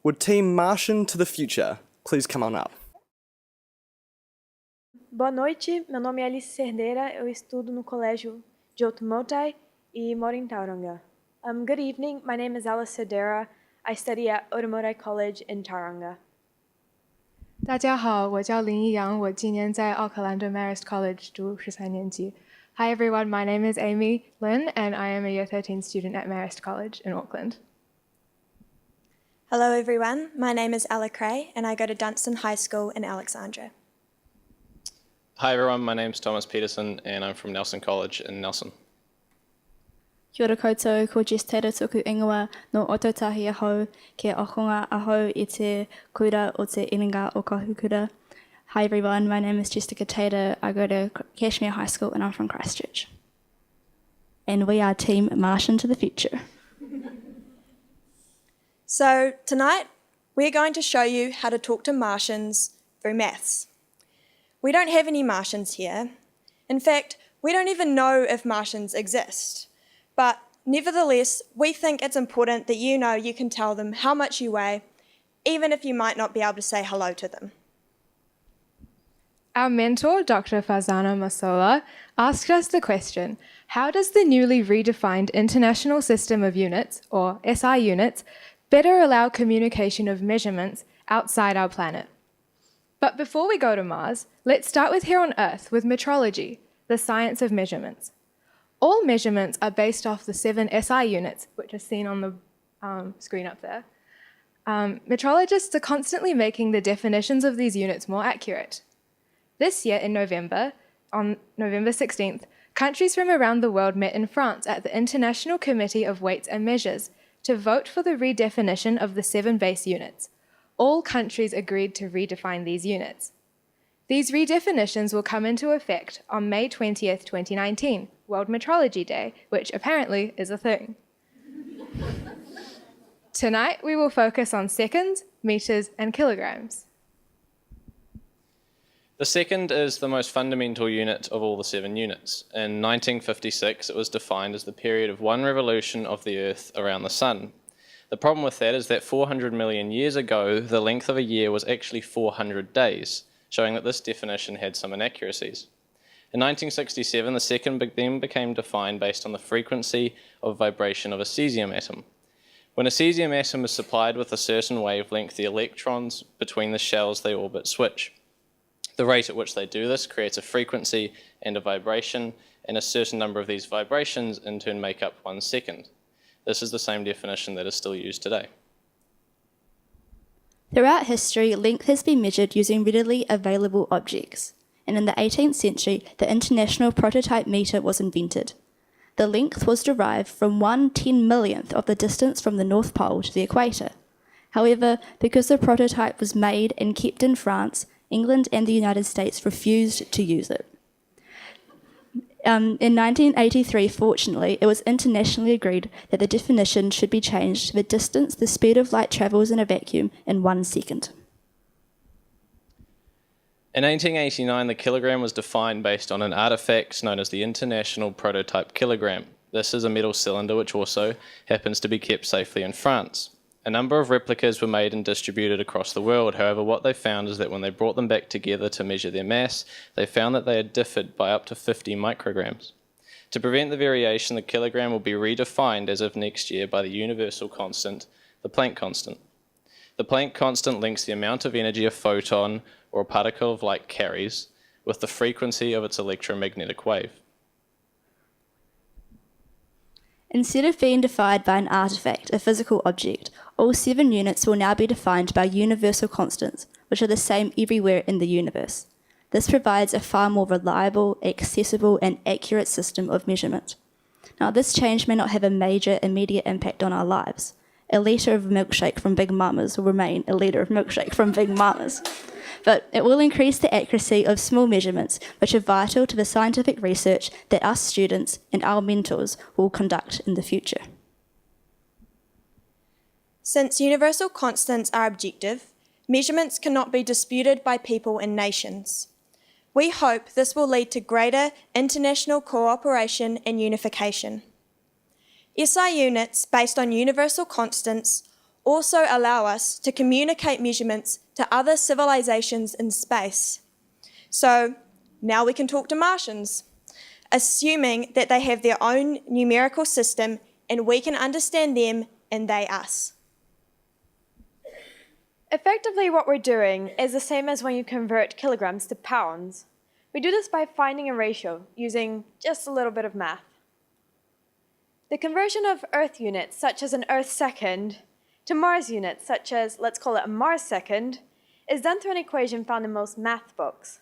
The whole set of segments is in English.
Would Team Martian To The Future please come on up? Boa noite, meu nome é Alice Cerdeira, eu estudo no colégio de Otumotai e moro em Tauranga. Good evening, my name is Alice Cerdeira, I study at Otumotai College in Tauranga. 大家好，我叫林一阳，我今年在奥克兰的 Marist College 读13年级。Hi everyone, my name is Amy Lynn and I am a Year 13 student at Marist College in Auckland. Hello everyone, my name is Ella Cray and I go to Dunstan High School in Alexandria. Hi everyone, my name's Thomas Peterson and I'm from Nelson College in Nelson. Kia ora koutou, ko Jess Taylor tuku ingoa no Ototahi ahau, ke ohunga ahau I te kura o te ininga o Kahukura. Hi everyone, my name is Jessica Taylor, I go to Cashmere High School and I'm from Christchurch. And we are Team Martian To The Future. So tonight, we're going to show you how to talk to Martians through maths. We don't have any Martians here. In fact, we don't even know if Martians exist. But nevertheless, we think it's important that you know you can tell them how much you weigh, even if you might not be able to say hello to them. Our mentor, Dr. Fazana Masola, asked us the question, how does the newly redefined International System of Units, or SI units, better allow communication of measurements outside our planet? But before we go to Mars, let's start with here on Earth with metrology, the science of measurements. All measurements are based off the 7 SI units, which are seen on the screen up there. Metrologists are constantly making the definitions of these units more accurate. This year in November, on November 16th, countries from around the world met in France at the International Committee of Weights and Measures to vote for the redefinition of the 7 base units. All countries agreed to redefine these units. These redefinitions will come into effect on May 20th, 2019, World Metrology Day, which apparently is a thing. Tonight, we will focus on seconds, meters, and kilograms. The second is the most fundamental unit of all the 7 units. In 1956, it was defined as the period of 1 revolution of the Earth around the Sun. The problem with that is that 400 million years ago, the length of a year was actually 400 days, showing that this definition had some inaccuracies. In 1967, the second then became defined based on the frequency of vibration of a cesium atom. When a cesium atom is supplied with a certain wavelength, the electrons between the shells they orbit switch. The rate at which they do this creates a frequency and a vibration, and a certain number of these vibrations in turn make up 1 second. This is the same definition that is still used today. Throughout history, length has been measured using readily available objects, and in the 18th century, the International Prototype Meter was invented. The length was derived from 1/10,000,000th of the distance from the North Pole to the equator. However, because the prototype was made and kept in France, England and the United States refused to use it. In 1983, fortunately, it was internationally agreed that the definition should be changed to the distance the speed of light travels in a vacuum in 1 second. In 1889, the kilogram was defined based on an artifact known as the International Prototype Kilogram. This is a metal cylinder which also happens to be kept safely in France. A number of replicas were made and distributed across the world. However, what they found is that when they brought them back together to measure their mass, they found that they had differed by up to 50 micrograms. To prevent the variation, the kilogram will be redefined as of next year by the universal constant, the Planck constant. The Planck constant links the amount of energy a photon or a particle of light carries with the frequency of its electromagnetic wave. Instead of being defined by an artifact, a physical object, all 7 units will now be defined by universal constants, which are the same everywhere in the universe. This provides a far more reliable, accessible, and accurate system of measurement. Now, this change may not have a major immediate impact on our lives. A litre of milkshake from Big Mamas will remain a litre of milkshake from Big Mamas. But it will increase the accuracy of small measurements, which are vital to the scientific research that us students and our mentors will conduct in the future. Since universal constants are objective, measurements cannot be disputed by people and nations. We hope this will lead to greater international cooperation and unification. SI units based on universal constants also allow us to communicate measurements to other civilizations in space. So now we can talk to Martians, assuming that they have their own numerical system and we can understand them and they us. Effectively, what we're doing is the same as when you convert kilograms to pounds. We do this by finding a ratio using just a little bit of math. The conversion of Earth units, such as an Earth second, to Mars units, such as, let's call it a Mars second, is done through an equation found in most math books.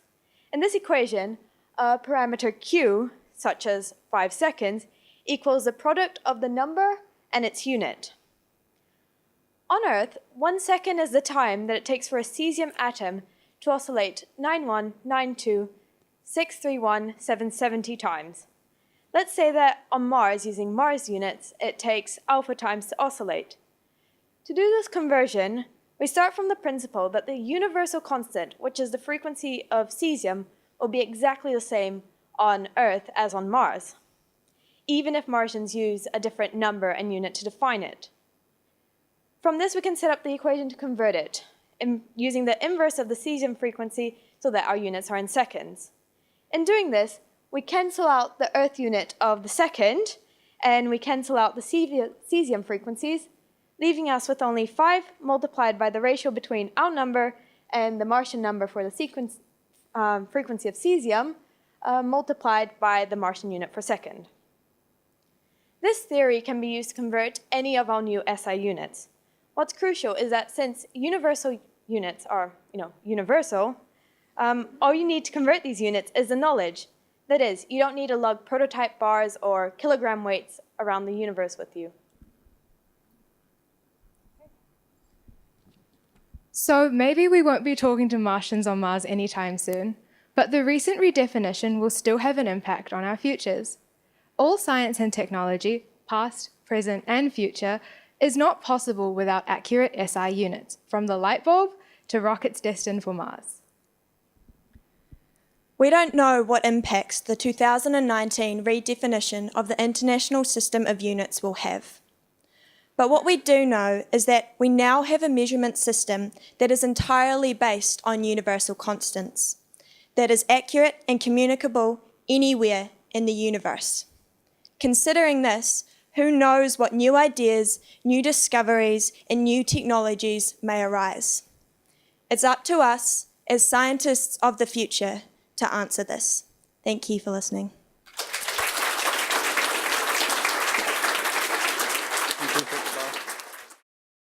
In this equation, a parameter q, such as 5 seconds, equals the product of the number and its unit. On Earth, 1 second is the time that it takes for a cesium atom to oscillate 9192,631,770 times. Let's say that on Mars, using Mars units, it takes alpha times to oscillate. To do this conversion, we start from the principle that the universal constant, which is the frequency of cesium, will be exactly the same on Earth as on Mars, even if Martians use a different number and unit to define it. From this, we can set up the equation to convert it, using the inverse of the cesium frequency so that our units are in seconds. In doing this, we cancel out the Earth unit of the second, and we cancel out the cesium frequencies, leaving us with only 5 multiplied by the ratio between our number and the Martian number for the frequency of cesium, multiplied by the Martian unit per second. This theory can be used to convert any of our new SI units. What's crucial is that since universal units are, universal, all you need to convert these units is the knowledge. That is, you don't need to lug prototype bars or kilogram weights around the universe with you. So maybe we won't be talking to Martians on Mars anytime soon, but the recent redefinition will still have an impact on our futures. All science and technology, past, present, and future, is not possible without accurate SI units, from the light bulb to rockets destined for Mars. We don't know what impacts the 2019 redefinition of the International System of Units will have. But what we do know is that we now have a measurement system that is entirely based on universal constants, that is accurate and communicable anywhere in the universe. Considering this, who knows what new ideas, new discoveries, and new technologies may arise? It's up to us, as scientists of the future, to answer this. Thank you for listening.